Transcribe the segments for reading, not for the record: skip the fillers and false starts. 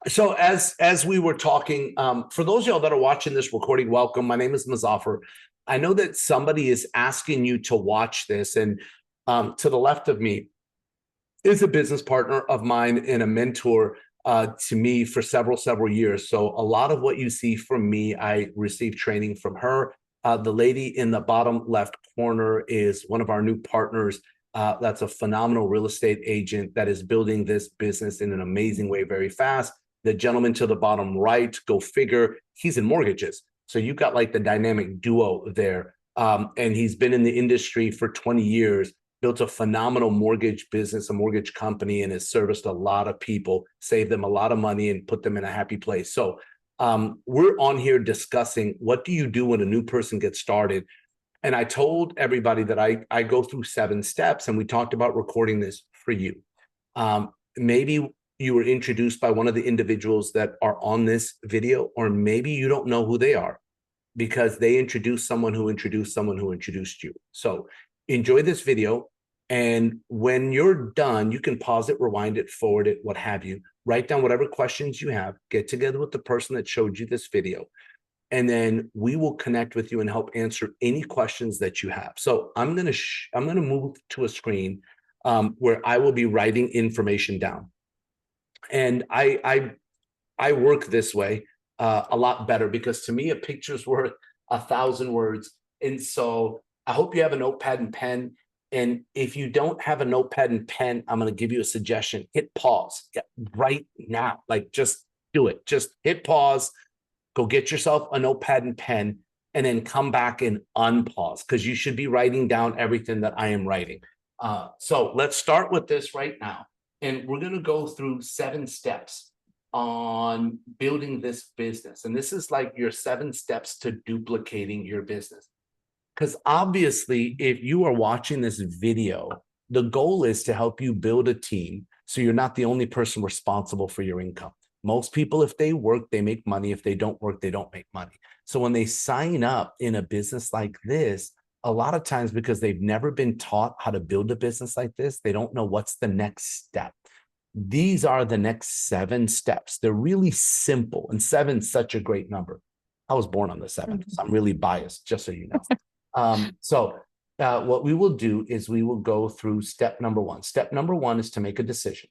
So as we were talking, for those of y'all that are watching this recording, welcome. My name is Mazafar. I know that somebody is asking you to watch this, and to the left of me is a business partner of mine and a mentor to me for several years. So a lot of what you see from me, I received training from her. The lady in the bottom left corner is one of our new partners. That's a phenomenal real estate agent that is building this business in an amazing way very fast. The gentleman to the bottom right, go figure, he's in mortgages. So you've got like the dynamic duo there. And he's been in the industry for 20 years, built a phenomenal mortgage business, a mortgage company, and has serviced a lot of people, saved them a lot of money, and put them in a happy place. So we're on here discussing what do you do when a new person gets started. And I told everybody that I go through 7 steps, and we talked about recording this for you. Maybe you were introduced by one of the individuals that are on this video, or maybe you don't know who they are because they introduced someone who introduced someone who introduced you. So enjoy this video. And when you're done, you can pause it, rewind it, forward it, what have you. Write down whatever questions you have, get together with the person that showed you this video, and then we will connect with you and help answer any questions that you have. So I'm gonna move to a screen where I will be writing information down. And I work this way a lot better because to me a picture's worth 1,000 words. And so I hope you have a notepad and pen. And if you don't have a notepad and pen, I'm going to give you a suggestion. Hit pause right now. Like just do it. Just hit pause. Go get yourself a notepad and pen, and then come back and unpause because you should be writing down everything that I am writing. So let's start with this right now. And we're going to go through 7 steps on building this business. And this is like your 7 steps to duplicating your business. Because obviously, if you are watching this video, the goal is to help you build a team so you're not the only person responsible for your income. Most people, if they work, they make money. If they don't work, they don't make money. So when they sign up in a business like this, a lot of times because they've never been taught how to build a business like this, they don't know what's the next step. These are the next 7 steps. They're really simple, and 7 is such a great number. I was born on the 7th, so I'm really biased, just so you know. What we will do is we will go through step number 1. Step number 1 is to make a decision.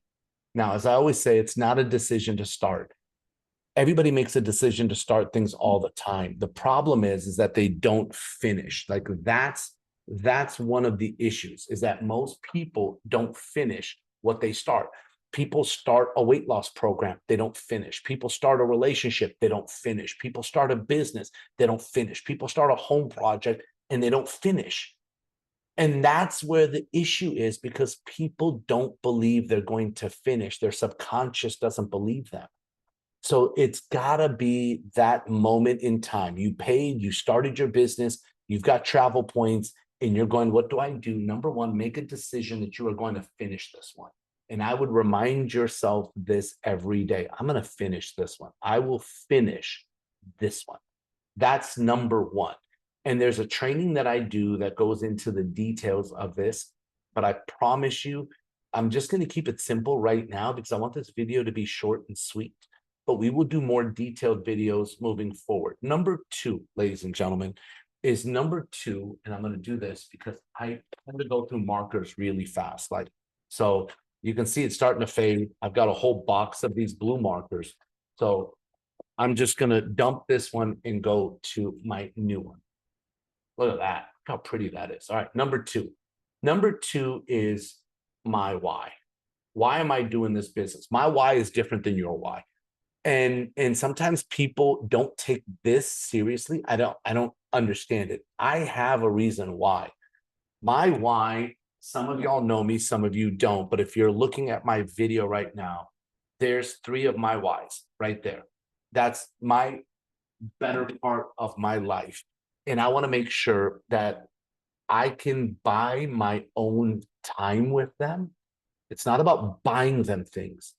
Now, as I always say, it's not a decision to start. Everybody makes a decision to start things all the time. The problem is that they don't finish. Like that's one of the issues, is that most people don't finish what they start. People start a weight loss program, they don't finish. People start a relationship, they don't finish. People start a business, they don't finish. People start a home project and they don't finish. And that's where the issue is, because people don't believe they're going to finish. Their subconscious doesn't believe them. So it's gotta be that moment in time. You paid, you started your business, you've got travel points, and you're going, what do I do? Number 1, make a decision that you are going to finish this one. And I would remind yourself this every day. I'm going to finish this one. I will finish this one. That's number 1. And there's a training that I do that goes into the details of this. But I promise you, I'm just going to keep it simple right now because I want this video to be short and sweet. But we will do more detailed videos moving forward. Number 2, ladies and gentlemen, is number 2. And I'm going to do this because I tend to go through markers really fast. Like, so you can see it's starting to fade. I've got a whole box of these blue markers. So I'm just going to dump this one and go to my new one. Look at that. Look how pretty that is. All right, number 2. Number 2 is my why. Why am I doing this business? My why is different than your why. And sometimes people don't take this seriously. I don't understand it. I have a reason why. My why, some of y'all know me, some of you don't, but if you're looking at my video right now, there's 3 of my whys right there. That's my better part of my life. And I want to make sure that I can buy my own time with them. It's not about buying them things,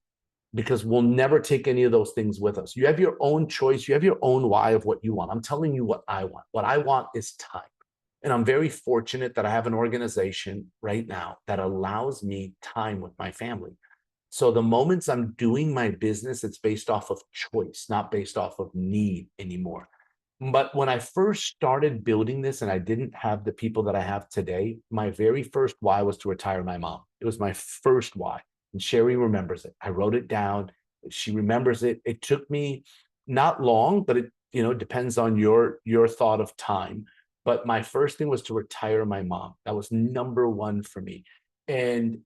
because we'll never take any of those things with us. You have your own choice. You have your own why of what you want. I'm telling you what I want. What I want is time. And I'm very fortunate that I have an organization right now that allows me time with my family. So the moments I'm doing my business, it's based off of choice, not based off of need anymore. But when I first started building this and I didn't have the people that I have today, my very first why was to retire my mom. It was my first why. And Sherry remembers it. I wrote it down. She remembers it. It took me not long, but it, depends on your thought of time. But my first thing was to retire my mom. That was number one for me. And,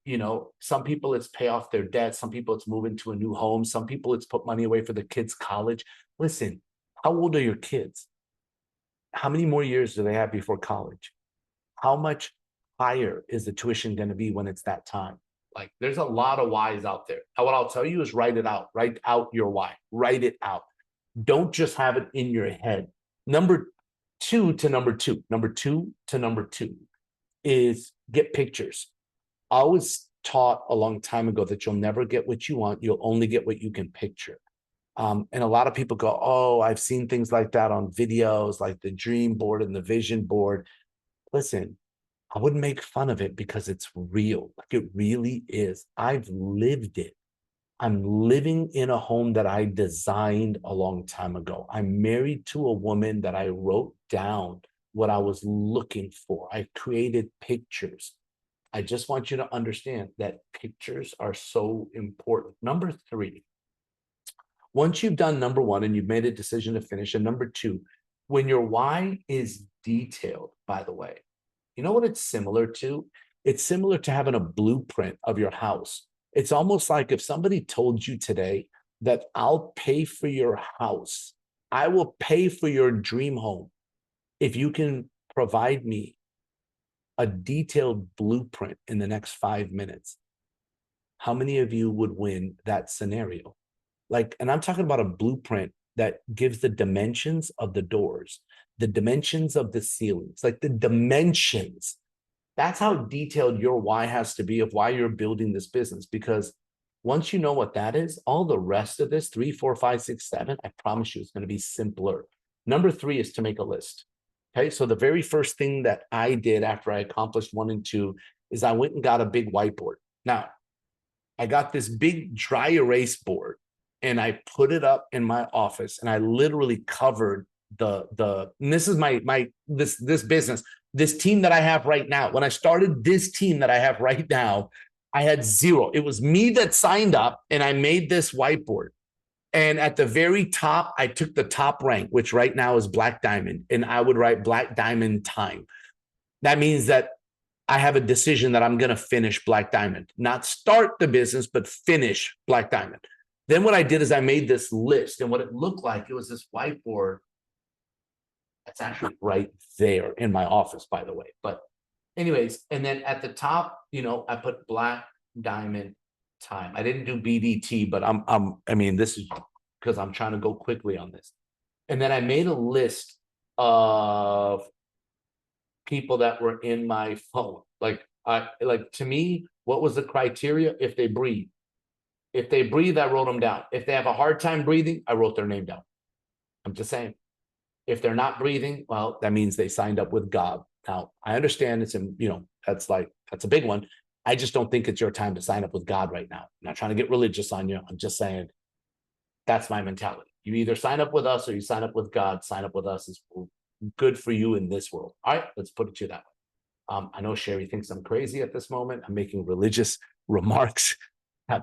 some people it's pay off their debt. Some people it's move into a new home. Some people it's put money away for the kids' college. Listen, how old are your kids? How many more years do they have before college? How much higher is the tuition going to be when it's that time? Like, there's a lot of whys out there. And what I'll tell you is write it out. Write out your why. Write it out. Don't just have it in your head. Number two to number two. Number two to number two is get pictures. I was taught a long time ago that you'll never get what you want. You'll only get what you can picture. And a lot of people go, oh, I've seen things like that on videos, like the dream board and the vision board. Listen, I wouldn't make fun of it because it's real. Like, it really is. I've lived it. I'm living in a home that I designed a long time ago. I'm married to a woman that I wrote down what I was looking for. I created pictures. I just want you to understand that pictures are so important. Number three, once you've done number one and you've made a decision to finish, and number two, when your why is detailed, by the way, you know what it's similar to? It's similar to having a blueprint of your house. It's almost like if somebody told you today that I'll pay for your house, I will pay for your dream home if you can provide me a detailed blueprint in the next 5 minutes. How many of you would win that scenario? Like, and I'm talking about a blueprint that gives the dimensions of the doors, the dimensions of the ceilings, like the dimensions. That's how detailed your why has to be of why you're building this business. Because once you know what that is, all the rest of this, 3, 4, 5, 6, 7, I promise you it's going to be simpler. Number three is to make a list. Okay. So the very first thing that I did after I accomplished 1 and 2 is I went and got a big whiteboard. Now, I got this big dry erase board and I put it up in my office and I literally covered and this is this business, this team that I have right now. When I started this team that I have right now, I had 0. It was me that signed up and I made this whiteboard. And at the very top, I took the top rank, which right now is Black Diamond, and I would write Black Diamond time. That means that I have a decision that I'm going to finish Black Diamond, not start the business, but finish Black Diamond. Then what I did is I made this list, and what it looked like, it was this whiteboard. That's actually right there in my office, by the way. But anyways, and then at the top, I put Black Diamond time. I didn't do BDT, but I mean, this is because I'm trying to go quickly on this. And then I made a list of people that were in my phone. Like to me, what was the criteria? If they breathe. If they breathe, I wrote them down. If they have a hard time breathing, I wrote their name down. I'm just saying. If they're not breathing, well, that means they signed up with God. Now, I understand that's a big one. I just don't think it's your time to sign up with God right now. I'm not trying to get religious on you. I'm just saying that's my mentality. You either sign up with us or you sign up with God. Sign up with us is good for you in this world. All right, let's put it to you that way. I know Sherry thinks I'm crazy at this moment. I'm making religious remarks. I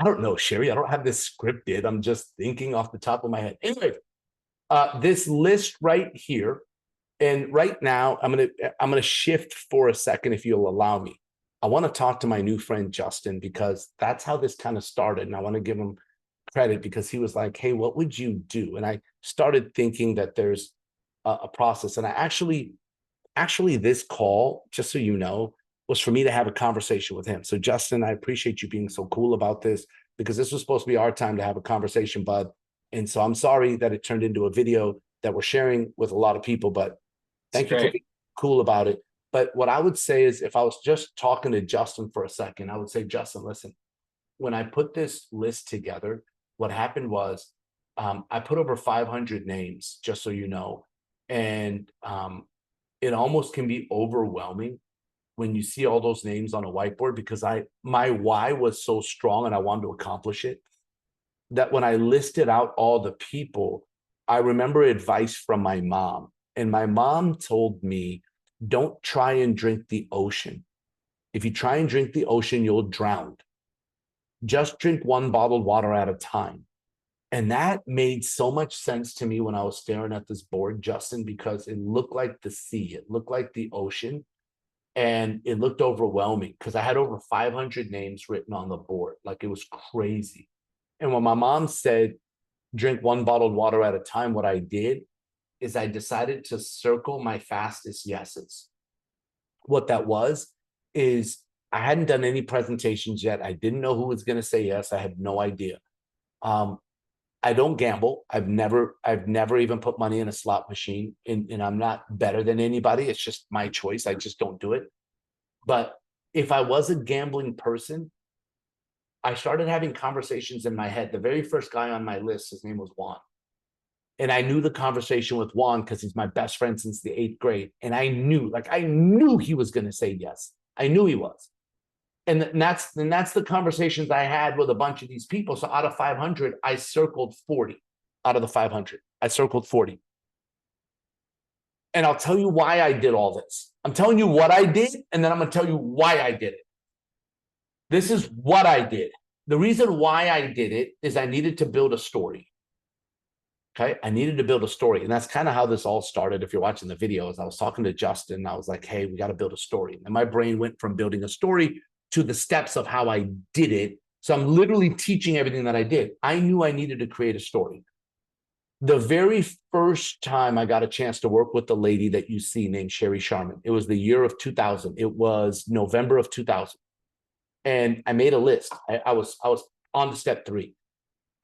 don't know, Sherry. I don't have this scripted. I'm just thinking off the top of my head. Anyway, this list right here, and right now I'm gonna shift for a second, if you'll allow me. I want to talk to my new friend Justin because that's how this kind of started, and I want to give him credit because he was like, "Hey, what would you do?" And I started thinking that there's a process, and I actually this call, just so you know, was for me to have a conversation with him. So Justin, I appreciate you being so cool about this because this was supposed to be our time to have a conversation, bud. And so I'm sorry that it turned into a video that we're sharing with a lot of people, but thank you for being cool about it. But what I would say is if I was just talking to Justin for a second, I would say, Justin, listen, when I put this list together, what happened was I put over 500 names, just so you know, and it almost can be overwhelming when you see all those names on a whiteboard, because my why was so strong and I wanted to accomplish it, that when I listed out all the people, I remember advice from my mom. And my mom told me, don't try and drink the ocean. If you try and drink the ocean, you'll drown. Just drink one bottled water at a time. And that made so much sense to me when I was staring at this board, Justin, because it looked like the sea, it looked like the ocean, and it looked overwhelming because I had over 500 names written on the board. Like, it was crazy. And when my mom said, drink one bottled water at a time, what I did is I decided to circle my fastest yeses. What that was is I hadn't done any presentations yet. I didn't know who was going to say yes. I had no idea. I don't gamble. I've never even put money in a slot machine, and I'm not better than anybody. It's just my choice. I just don't do it. But if I was a gambling person, I started having conversations in my head. The very first guy on my list, his name was Juan. And I knew the conversation with Juan because he's my best friend since the 8th grade. And I knew he was going to say yes. I knew he was. And that's the conversations I had with a bunch of these people. So out of 500, I circled 40 out of the 500. I circled 40. And I'll tell you why I did all this. I'm telling you what I did, and then I'm going to tell you why I did it. This is what I did. The reason why I did it is I needed to build a story. Okay, I needed to build a story. And that's kind of how this all started. If you're watching the videos, I was talking to Justin. I was like, hey, we got to build a story. And my brain went from building a story to the steps of how I did it. So I'm literally teaching everything that I did. I knew I needed to create a story. The very first time I got a chance to work with the lady that you see named Sherry Sharman, it was the year of 2000. It was November of 2000. And I made a list. I was on to step 3.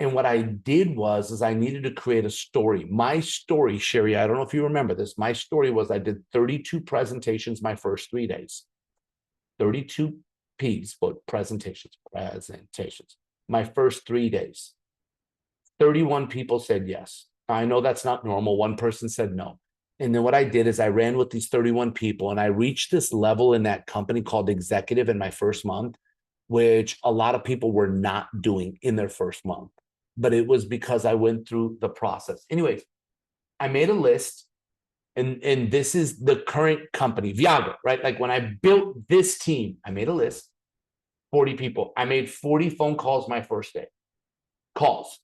And what I did was I needed to create a story. My story, Sherry, I don't know if you remember this. My story was I did 32 presentations my first 3 days. 32 P's, but presentations. My first 3 days. 31 people said yes. I know that's not normal. One person said no. And then what I did is I ran with these 31 people, and I reached this level in that company called executive in my first month, which a lot of people were not doing in their first month. But it was because I went through the process. Anyways, I made a list, and this is the current company, Viagra, right? Like when I built this team, I made a list, 40 people. I made 40 phone calls my first day. Calls.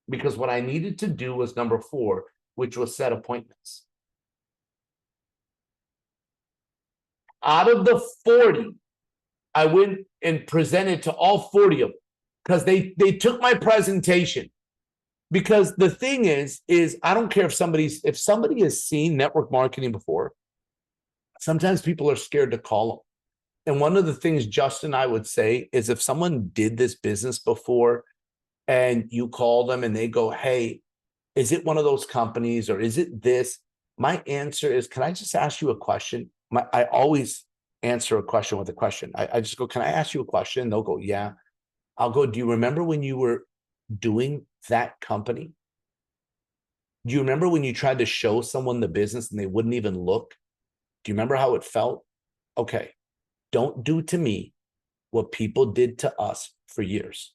Because what I needed to do was number 4, which was set appointments. Out of the 40, I went and presented to all 40 of them because they took my presentation. Because the thing is I don't care if somebody has seen network marketing before, sometimes people are scared to call them. And one of the things Justin and I would say is if someone did this business before and you call them and they go, hey, is it one of those companies or is it this? My answer is, can I just ask you a question? I always answer a question with a question. I just go, can I ask you a question? They'll go, yeah. I'll go, do you remember when you were doing that company? Do you remember when you tried to show someone the business and they wouldn't even look? Do you remember how it felt? Okay. Don't do to me what people did to us for years.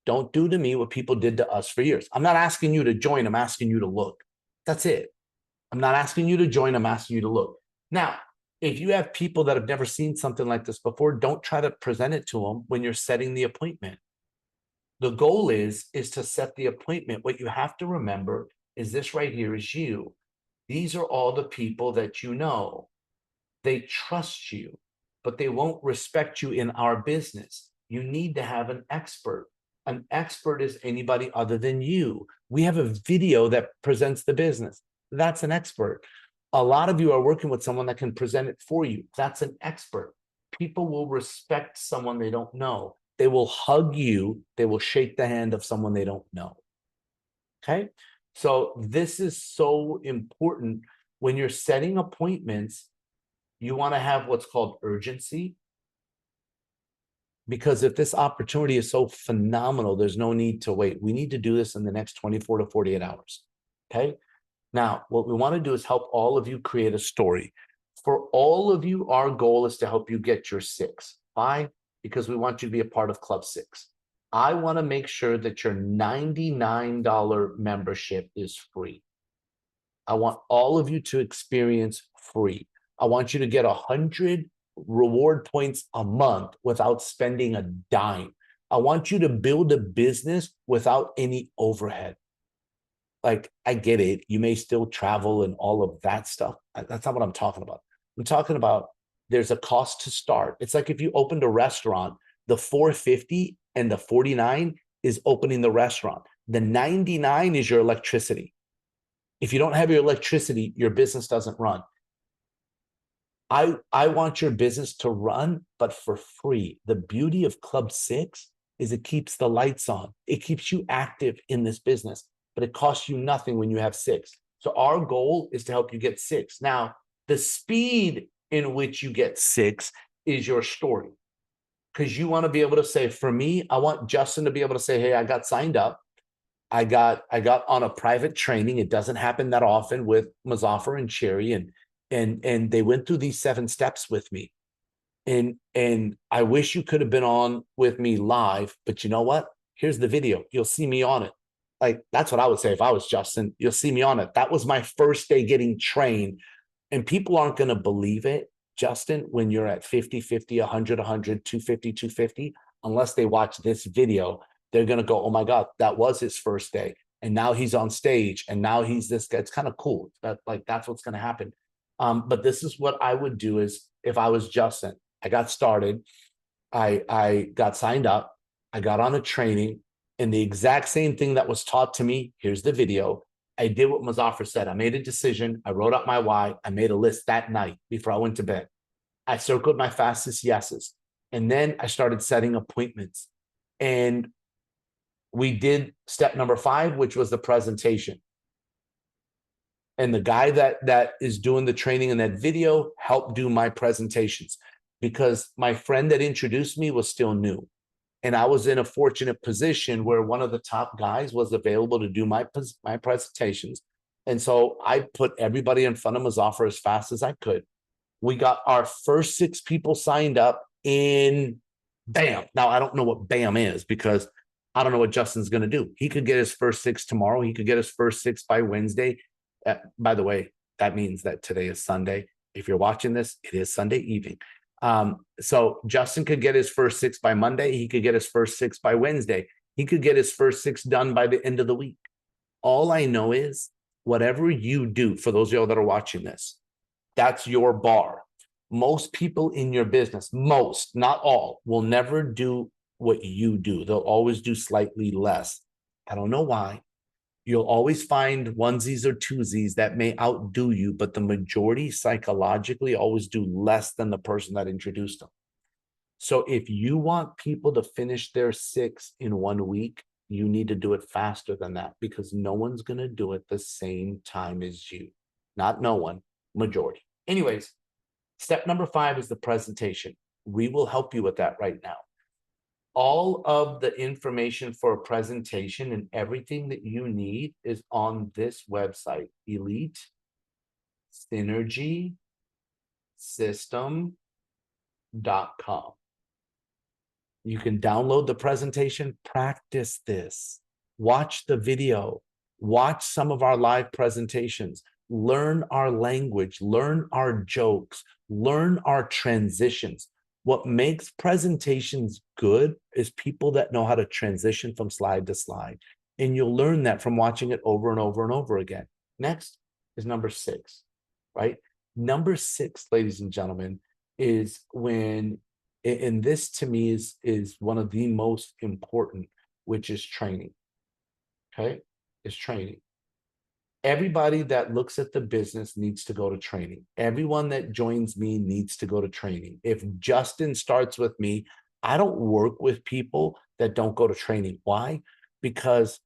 Don't do to me what people did to us for years. I'm not asking you to join. I'm asking you to look. That's it. I'm not asking you to join. I'm asking you to look. Now, if you have people that have never seen something like this before, don't try to present it to them when you're setting the appointment. The goal is to set the appointment. What you have to remember is this right here is you. These are all the people that you know. They trust you, but they won't respect you in our business. You need to have an expert. An expert is anybody other than you. We have a video that presents the business. That's an expert. A lot of you are working with someone that can present it for you. That's an expert. People will respect someone they don't know. They will hug you. They will shake the hand of someone they don't know. Okay? So this is so important. When you're setting appointments, you want to have what's called urgency. Because if this opportunity is so phenomenal, there's no need to wait. We need to do this in the next 24 to 48 hours. Okay? Now, what we want to do is help all of you create a story. For all of you, our goal is to help you get your 6. Why? Because we want you to be a part of Club 6. I want to make sure that your $99 membership is free. I want all of you to experience free. I want you to get 100 reward points a month without spending a dime. I want you to build a business without any overhead. Like, I get it. You may still travel and all of that stuff. That's not what I'm talking about. I'm talking about there's a cost to start. It's like if you opened a restaurant, the $450 and the $49 is opening the restaurant. The $99 is your electricity. If you don't have your electricity, your business doesn't run. I want your business to run, but for free. The beauty of Club 6 is it keeps the lights on. It keeps you active in this business, but it costs you nothing when you have 6. So our goal is to help you get 6. Now, the speed in which you get 6 is your story. Because you want to be able to say, for me, I want Justin to be able to say, hey, I got signed up. I got on a private training. It doesn't happen that often with Muzaffar and Cherry, and they went through these 7 steps with me. And I wish you could have been on with me live, but you know what? Here's the video. You'll see me on it. Like, that's what I would say if I was Justin. You'll see me on it. That was my first day getting trained. And people aren't going to believe it, Justin, when you're at 50, 50, 100, 100, 250, 250, unless they watch this video. They're going to go, oh my God, that was his first day. And now he's on stage and now he's this guy. It's kind of cool. That's what's going to happen. But this is what I would do is if I was Justin, I got started, I got signed up, I got on a training, and the exact same thing that was taught to me, here's the video. I did what Muzaffar said. I made a decision. I wrote out my why. I made a list that night before I went to bed. I circled my fastest yeses. And then I started setting appointments. And we did step number 5, which was the presentation. And the guy that is doing the training in that video helped do my presentations because my friend that introduced me was still new. And I was in a fortunate position where one of the top guys was available to do my presentations. And so I put everybody in front of Muzaffar as fast as I could. We got our first 6 people signed up in BAM. Now, I don't know what BAM is because I don't know what Justin's going to do. He could get his first 6 tomorrow. He could get his first 6 by Wednesday. By the way, that means that today is Sunday. If you're watching this, it is Sunday evening. So Justin could get his first 6 by Monday. He could get his first 6 by Wednesday. He could get his first 6 done by the end of the week. All I know is whatever you do, for those of y'all that are watching this, that's your bar. Most people in your business, most, not all, will never do what you do. They'll always do slightly less. I don't know why. You'll always find onesies or twosies that may outdo you, but the majority psychologically always do less than the person that introduced them. So if you want people to finish their 6 in 1 week, you need to do it faster than that because no one's going to do it the same time as you. Not no one, majority. Anyways, step number 5 is the presentation. We will help you with that right now. All of the information for a presentation and everything that you need is on this website, EliteSynergySystem.com. You can download the presentation, practice this, watch the video, watch some of our live presentations, learn our language, learn our jokes, learn our transitions. What makes presentations good is people that know how to transition from slide to slide. And you'll learn that from watching it over and over and over again. Next is number 6, right? Number 6, ladies and gentlemen, is when, and this to me is one of the most important, which is training, okay? Is training. Everybody that looks at the business needs to go to training. Everyone that joins me needs to go to training. If Justin starts with me, I don't work with people that don't go to training. Why? Because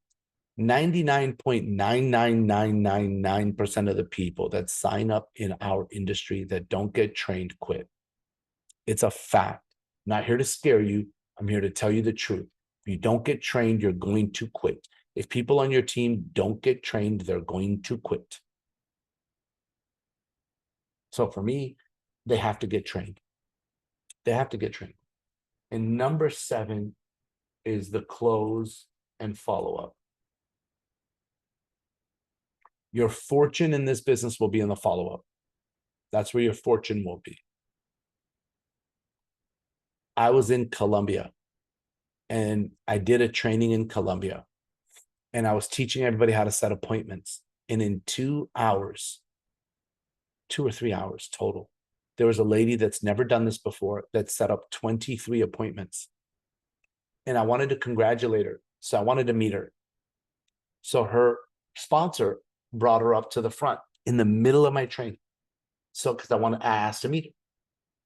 99.99999% of the people that sign up in our industry that don't get trained quit. It's a fact. I'm not here to scare you. I'm here to tell you the truth. If you don't get trained, you're going to quit. If people on your team don't get trained, they're going to quit. So for me, they have to get trained. They have to get trained. And number 7 is the close and follow-up. Your fortune in this business will be in the follow-up. That's where your fortune will be. I was in Colombia and I did a training in Colombia and I was teaching everybody how to set appointments. And in 2 hours, 2 or 3 hours total, there was a lady that's never done this before that set up 23 appointments. And I wanted to congratulate her. So I wanted to meet her. So her sponsor brought her up to the front in the middle of my training. So, because I asked to meet her.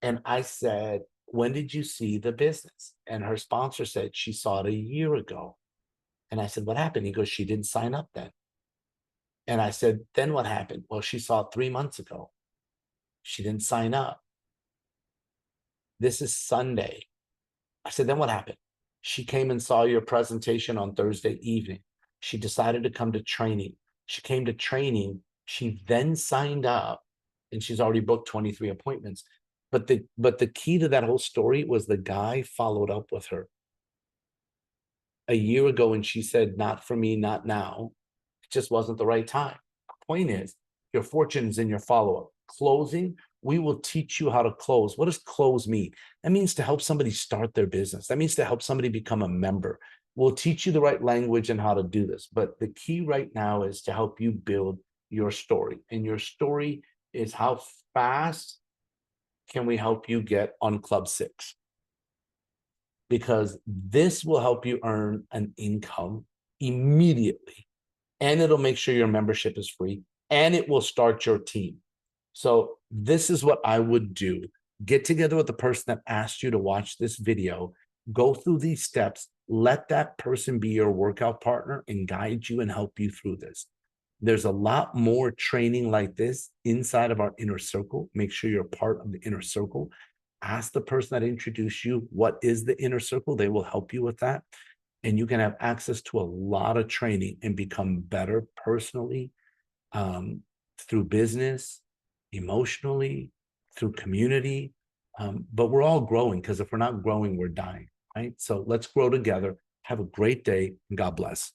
And I said, when did you see the business? And her sponsor said she saw it a year ago. And I said, what happened? He goes, she didn't sign up then. And I said, then what happened? Well, she saw it 3 months ago. She didn't sign up. This is Sunday. I said, then what happened? She came and saw your presentation on Thursday evening. She decided to come to training. She came to training. She then signed up and she's already booked 23 appointments. But the key to that whole story was the guy followed up with her a year ago and she said, not for me, not now. It just wasn't the right time. The point is, your fortune is in your follow-up. Closing, we will teach you how to close. What does close mean? That means to help somebody start their business. That means to help somebody become a member. We'll teach you the right language and how to do this. But the key right now is to help you build your story. And your story is how fast can we help you get on Club 6? Because this will help you earn an income immediately. And it'll make sure your membership is free. And it will start your team. So this is what I would do. Get together with the person that asked you to watch this video. Go through these steps. Let that person be your workout partner and guide you and help you through this. There's a lot more training like this inside of our inner circle. Make sure you're part of the inner circle. Ask the person that introduced you, what is the inner circle? They will help you with that. And you can have access to a lot of training and become better personally, through business, emotionally, through community. But we're all growing, because if we're not growing, we're dying, right? So let's grow together. Have a great day and God bless.